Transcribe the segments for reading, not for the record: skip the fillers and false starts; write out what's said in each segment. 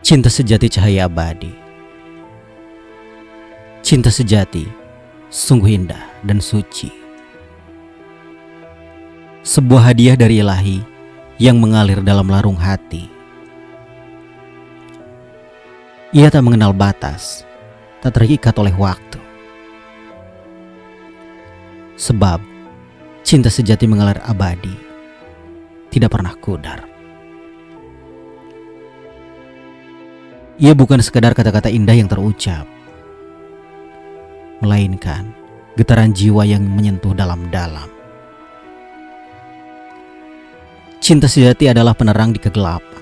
Cinta sejati cahaya abadi. Cinta sejati sungguh indah dan suci. Sebuah hadiah dari Ilahi yang mengalir dalam larung hati. Ia tak mengenal batas, tak terikat oleh waktu. Sebab cinta sejati mengalir abadi, tidak pernah pudar. Ia bukan sekadar kata-kata indah yang terucap, melainkan getaran jiwa yang menyentuh dalam-dalam. Cinta sejati adalah penerang di kegelapan.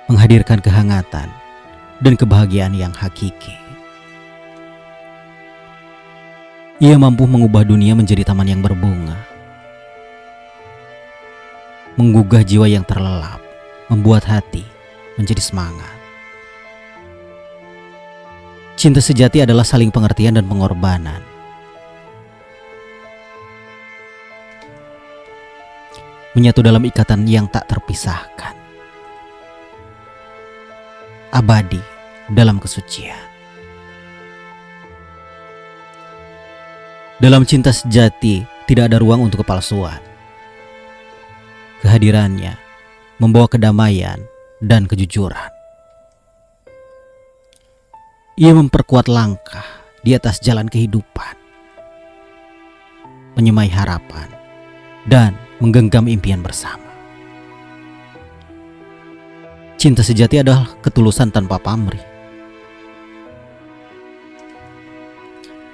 Menghadirkan kehangatan dan kebahagiaan yang hakiki. Ia mampu mengubah dunia menjadi taman yang berbunga, menggugah jiwa yang terlelap, membuat hati menjadi semangat. Cinta sejati adalah saling pengertian dan pengorbanan. Menyatu dalam ikatan yang tak terpisahkan. Abadi dalam kesucian. Dalam cinta sejati tidak ada ruang untuk kepalsuan. Kehadirannya membawa kedamaian dan kejujuran. Ia memperkuat langkah di atas jalan kehidupan, menyemai harapan, dan menggenggam impian bersama. Cinta sejati adalah ketulusan tanpa pamrih.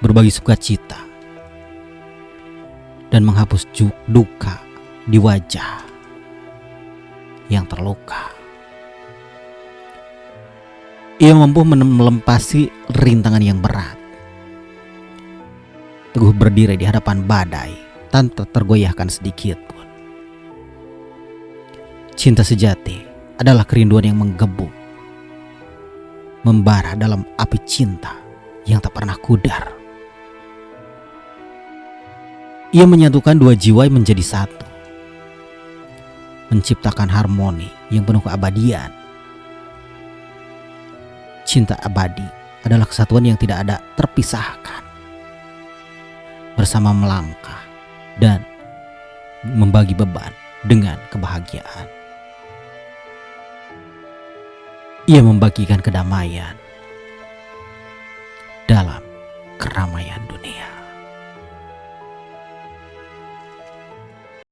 Berbagi sukacita dan menghapus duka di wajah yang terluka. Ia mampu melempasi rintangan yang berat, teguh berdiri di hadapan badai tanpa tergoyahkan sedikit pun. Cinta sejati adalah kerinduan yang menggebu, membara dalam api cinta yang tak pernah pudar. Ia menyatukan dua jiwa menjadi satu, menciptakan harmoni yang penuh keabadian. Cinta abadi adalah kesatuan yang tidak ada terpisahkan, bersama melangkah dan membagi beban dengan kebahagiaan. Ia membagikan kedamaian dalam keramaian dunia.